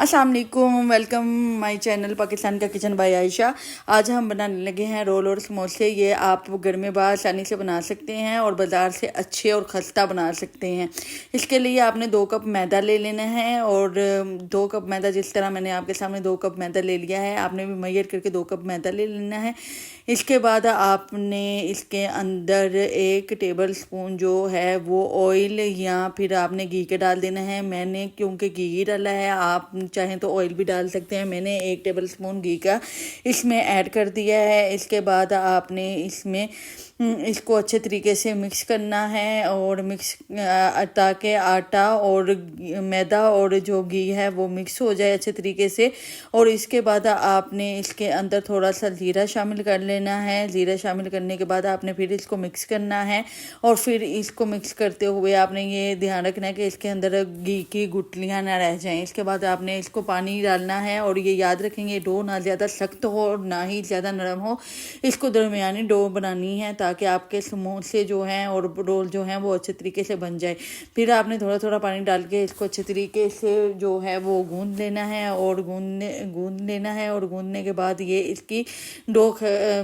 अस्सलाम वालेकुम, welcome my channel Pakistan का किचन बाय आयशा। आज हम बनाने लगे हैं रोल और समोसे। ये आप घर में आसानी से बना सकते हैं और बाज़ार से अच्छे और खस्ता बना सकते हैं। इसके लिए आपने 2 कप मैदा ले लेना है और 2 कप मैदा, जिस तरह मैंने आपके सामने 2 कप मैदा ले लिया है, आपने भी मैयर करके 2 कप मैदा ले लेना है। इसके बाद आपने इसके अंदर 1 टेबल स्पून जो है वो ऑयल या फिर आपने घी के डाल देना है। मैंने क्योंकि घी डाला है, आप चाहें तो ऑयल भी डाल सकते हैं। मैंने 1 टेबल स्पून घी का इसमें ऐड कर दिया है। इसके बाद आपने इसमें इसको अच्छे तरीके से मिक्स करना है और मिक्स ताकि आटा और मैदा और जो घी है वो मिक्स हो जाए अच्छे तरीके से। और इसके बाद आपने इसके अंदर थोड़ा सा ज़ीरा शामिल कर लेना है। ज़ीरा शामिल करने के बाद आपने फिर इसको मिक्स करना है और फिर इसको मिक्स करते हुए आपने ये ध्यान रखना है कि इसके अंदर घी की गुठलियाँ ना रह जाएं। इसके बाद आपने इसको पानी डालना है और ये याद रखेंगे, डो ना ज़्यादा सख्त हो और ना ही ज़्यादा नरम हो। इसको दरमियानी डो बनानी है ताकि आपके समोसे जो हैं और रोल जो हैं वो अच्छे तरीके से बन जाए। फिर आपने थोड़ा थोड़ा पानी डाल के इसको अच्छे तरीके से जो है वो गूंद लेना है और गूंद लेना है। और गूंदने के बाद ये इसकी डो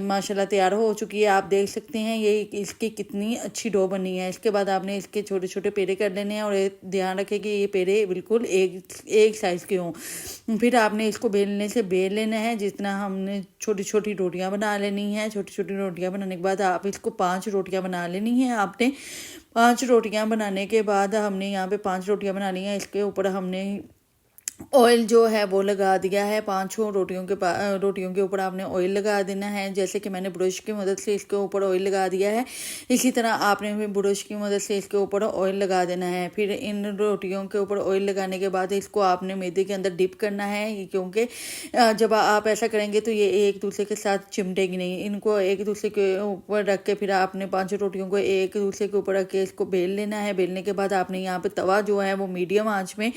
माशाल्लाह तैयार हो चुकी है। आप देख सकते हैं ये इसकी कितनी अच्छी डो बनी है। इसके बाद आपने इसके छोटे छोटे पेड़े कर लेने हैं और ध्यान रखें कि ये पेड़े बिल्कुल एक साइज़ के हों। फिर आपने इसको बेलने से बेल लेना है। जितना हमने छोटी छोटी रोटियां बना लेनी है। छोटी छोटी रोटियां बनाने के बाद आप इसको 5 रोटियां बना लेनी है। आपने 5 रोटियां बनाने के बाद हमने यहाँ पे 5 रोटियां बना ली हैं। इसके ऊपर हमने ऑयल जो है वो लगा दिया है। 5 रोटियों के ऊपर आपने ऑयल लगा देना है। जैसे कि मैंने ब्रश की मदद से इसके ऊपर ऑयल लगा दिया है, इसी तरह आपने भी ब्रश की मदद से इसके ऊपर ऑयल लगा देना है। फिर इन रोटियों के ऊपर ऑयल लगाने के बाद इसको आपने मैदे के अंदर डिप करना है, क्योंकि जब आप ऐसा करेंगे तो ये एक दूसरे के साथ चिमटेगी नहीं। इनको एक दूसरे के ऊपर रख के फिर आपने 5 रोटियों को एक दूसरे के ऊपर रख के इसको बेल लेना है। बेलने के बाद आपने यहाँ पे तवा जो है वो मीडियम आंच में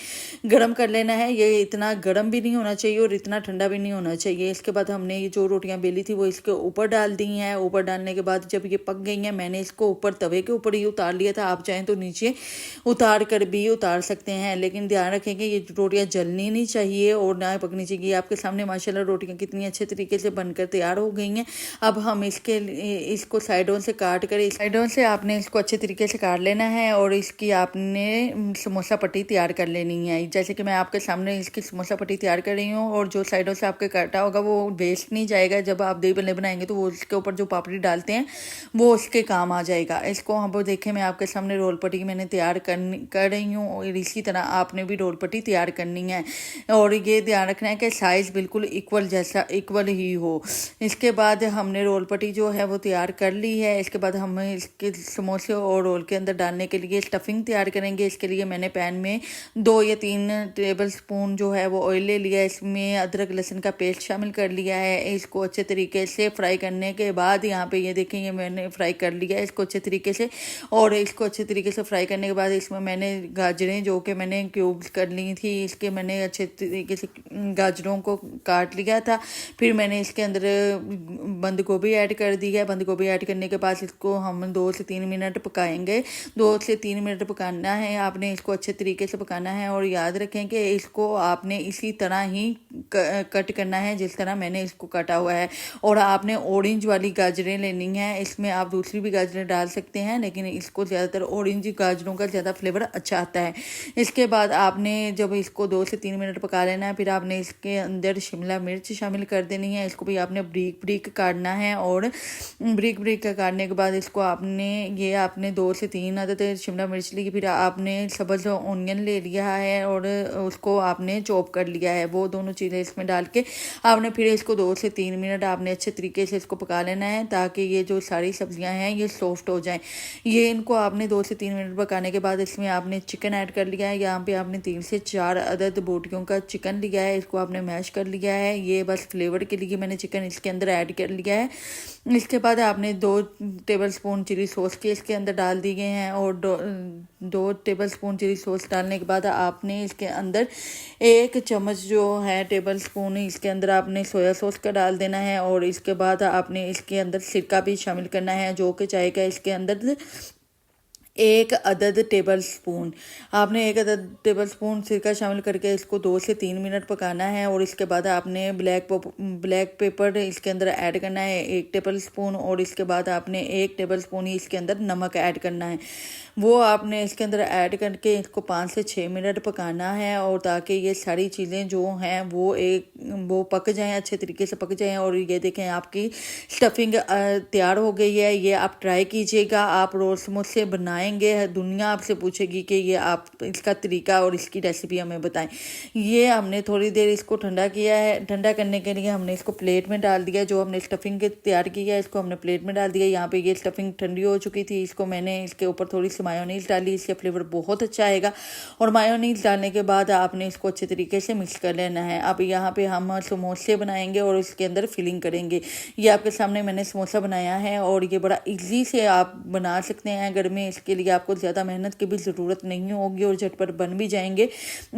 गर्म कर लेना है। ये इतना गर्म भी नहीं होना चाहिए और इतना ठंडा भी नहीं होना चाहिए। इसके बाद हमने ये जो रोटियां बेली थी वो इसके ऊपर डाल दी हैं। ऊपर डालने के बाद जब ये पक गई हैं, मैंने इसको ऊपर तवे के ऊपर ही उतार लिया था। आप चाहें तो नीचे उतार कर भी उतार सकते हैं, लेकिन ध्यान रखें कि ये रोटियां जलनी नहीं चाहिए और ना पकनी चाहिए। आपके सामने माशाल्लाह रोटियां कितनी अच्छे तरीके से बनकर तैयार हो गई हैं। अब हम इसको साइडों से काट कर, साइडों से आपने इसको अच्छे तरीके से काट लेना है और इसकी आपने समोसा पट्टी तैयार कर लेनी है। जैसे कि मैं आपके सामने इसकी समोसा पट्टी तैयार कर रही हूँ और जो साइडों से आपके काटा होगा वो वेस्ट नहीं जाएगा। जब आप दही बल्ले बनाएंगे तो वो उसके ऊपर जो पापड़ी डालते हैं वो उसके काम आ जाएगा। इसको हम देखें, मैं आपके सामने रोल पट्टी मैंने तैयार कर रही हूँ और इसी तरह आपने भी रोल पट्टी तैयार करनी है। और ये ध्यान रखना है कि साइज़ बिल्कुल इक्वल ही हो। इसके बाद हमने रोल पट्टी जो है वो तैयार कर ली है। इसके बाद हम इसके समोसे और रोल के अंदर डालने के लिए स्टफिंग तैयार करेंगे। इसके लिए मैंने पैन में 2 या 3 टेबल स्पून जो है वो ऑयल ले लिया। इसमें अदरक लहसुन का पेस्ट शामिल कर लिया है। इसको अच्छे तरीके से फ्राई करने के बाद यहाँ पे ये देखेंगे मैंने फ्राई कर लिया है इसको अच्छे तरीके से। और इसको अच्छे तरीके से फ्राई करने के बाद इसमें मैंने गाजरें जो कि मैंने क्यूब्स कर ली थी, इसके मैंने अच्छे तरीके से गाजरों को काट लिया था। फिर मैंने इसके अंदर बंद गोभी ऐड कर दी है। बंद गोभी ऐड करने के बाद इसको हम 2 से 3 मिनट पकाएंगे। 2 से 3 मिनट पकाना है। आपने इसको अच्छे तरीके से पकाना है और याद रखें कि इसको आपने इसी तरह ही कट करना है जिस तरह मैंने इसको काटा हुआ है। और आपने ऑरेंज वाली गाजरें लेनी है। इसमें आप दूसरी भी गाजरें डाल सकते हैं, लेकिन इसको ज़्यादातर ऑरेंज गाजरों का ज़्यादा फ्लेवर अच्छा आता है। इसके बाद आपने जब इसको 2 से 3 मिनट पका लेना है, फिर आपने इसके अंदर शिमला मिर्च शामिल कर देनी है। इसको भी आपने ब्रीक ब्रीक काटना है और ब्रीक ब्रीक काटने के बाद इसको आपने 2 से 3 अदद शिमला मिर्च ली। फिर आपने सब्ज़ ऑनियन ले लिया है और उसको आपने चॉप कर लिया है। वो दोनों चीज़ें इसमें डाल के आपने फिर इसको 2 से 3 मिनट आपने अच्छे तरीके से इसको पका लेना है ताकि ये जो सारी सब्जियां हैं ये सॉफ्ट हो जाएं। ये इनको आपने 2 से 3 मिनट पकाने के बाद इसमें आपने चिकन ऐड कर लिया है। यहाँ पे आपने 3 से 4 अदद बोटियों का चिकन लिया है। इसको आपने मैश कर लिया है। ये बस फ्लेवर के लिए मैंने चिकन इसके अंदर ऐड कर लिया है। इसके बाद आपने 2 टेबल स्पून चिली सॉस के इसके अंदर डाल दिए हैं और 2 टेबल स्पून चिली सॉस डालने के बाद आपने इसके अंदर 1 चम्मच जो है टेबल स्पून इसके अंदर आपने सोया सॉस का डाल देना है। और इसके बाद आपने इसके अंदर सिरका भी शामिल करना है, जो कि चाय का इसके अंदर 1 अदद टेबल स्पून, आपने 1 अदद टेबल स्पून सिरका शामिल करके इसको 2 से 3 मिनट पकाना है। और इसके बाद आपने ब्लैक पेपर इसके अंदर ऐड करना है 1 टेबल स्पून। और इसके बाद आपने 1 टेबल स्पून ही इसके अंदर नमक ऐड करना है, वो आपने इसके अंदर ऐड करके इसको 5 से 6 मिनट पकाना है। और ताकि ये सारी चीज़ें जो हैं वो पक जाएं, अच्छे तरीके से पक जाएं। और ये देखें आपकी स्टफिंग तैयार हो गई है। ये आप ट्राई कीजिएगा, आप रोल समोसे बनाएंगे, दुनिया आपसे पूछेगी कि ये आप इसका तरीका और इसकी रेसिपी हमें बताएं। ये हमने थोड़ी देर इसको ठंडा किया है। ठंडा करने के लिए हमने इसको प्लेट में डाल दिया, जो हमने स्टफिंग तैयार की है इसको हमने प्लेट में डाल दिया। यहाँ पे ये स्टफिंग ठंडी हो चुकी थी, इसको मैंने इसके ऊपर थोड़ी सी मायोनीज डाली, इसका फ्लेवर बहुत अच्छा आएगा। और मायोनीज डालने के बाद आपने इसको अच्छे तरीके से मिक्स कर लेना है। अब यहाँ पे हम समोसे बनाएंगे और इसके अंदर फिलिंग करेंगे। ये आपके सामने मैंने समोसा बनाया है और ये बड़ा इजी से आप बना सकते हैं घर में। इसके लिए आपको ज़्यादा मेहनत की भी ज़रूरत नहीं होगी और झटपट बन भी जाएंगे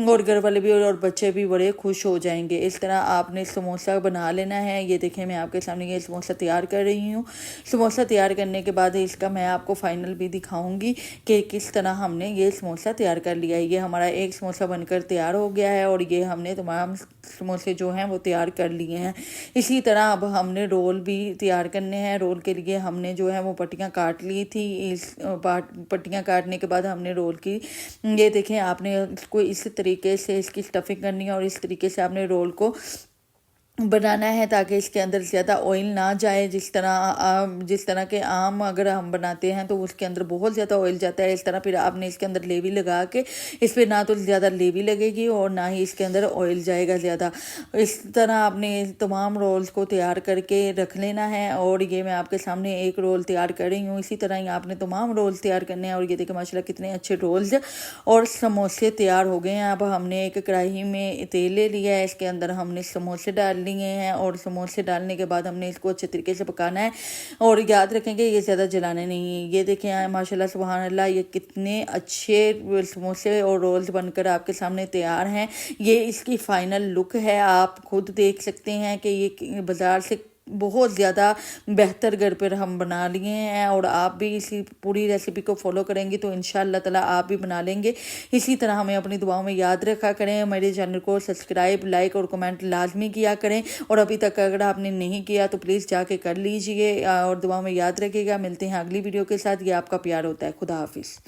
और घर वाले भी और बच्चे भी बड़े खुश हो जाएंगे। इस तरह आपने समोसा बना लेना है। ये देखें मैं आपके सामने ये समोसा तैयार कर रही हूँ। समोसा तैयार करने के बाद इसका मैं आपको फाइनल भी दिखाऊंगी कि किस तरह हमने ये समोसा तैयार कर लिया है। ये हमारा एक समोसा बनकर तैयार हो गया है और ये हमने तमाम समोसे जो हैं वो तैयार कर लिए हैं। इसी तरह अब हमने रोल भी तैयार करने हैं। रोल के लिए हमने जो है वो पट्टियाँ काट ली थी। इस पट्टियाँ काटने के बाद हमने रोल की, ये देखें आपने इसको इस तरीके से इसकी स्टफिंग करनी है और इस तरीके से आपने रोल को बनाना है ताकि इसके अंदर ज़्यादा ऑयल ना जाए। जिस तरह के आम अगर हम बनाते हैं तो उसके अंदर बहुत ज़्यादा ऑयल जाता है। इस तरह फिर आपने इसके अंदर लेवी लगा के इस पर ना तो ज़्यादा लेवी लगेगी और ना ही इसके अंदर ऑयल जाएगा ज़्यादा। इस तरह आपने तमाम रोल्स को तैयार करके रख लेना है। और ये मैं आपके सामने एक रोल तैयार कर रही हूँ। इसी तरह ही आपने तमाम रोल्स तैयार करने हैं। और ये देखिए माशाल्लाह कितने अच्छे रोल्स और समोसे तैयार हो गए हैं। अब हमने एक कढ़ाई में तेल ले लिया है, इसके अंदर हमने समोसे डाल लिए हैं और समोसे डालने के बाद हमने इसको अच्छे तरीके से पकाना है। और याद रखेंगे ये ज़्यादा जलाने नहीं है। ये देखें माशाल्लाह सुभान अल्लाह, ये कितने अच्छे समोसे और रोल्स बनकर आपके सामने तैयार हैं। ये इसकी फाइनल लुक है, आप खुद देख सकते हैं कि ये बाज़ार से बहुत ज़्यादा बेहतर घर पर हम बना लिए हैं। और आप भी इसी पूरी रेसिपी को फॉलो करेंगे तो इंशाअल्लाह ताला आप भी बना लेंगे। इसी तरह हमें अपनी दुआओं में याद रखा करें। मेरे चैनल को सब्सक्राइब, लाइक और कमेंट लाजमी किया करें। और अभी तक अगर आपने नहीं किया तो प्लीज़ जाके कर लीजिए और दुआओं में याद रखिएगा। मिलते हैं अगली वीडियो के साथ। ये आपका प्यार होता है। खुदा हाफिज़।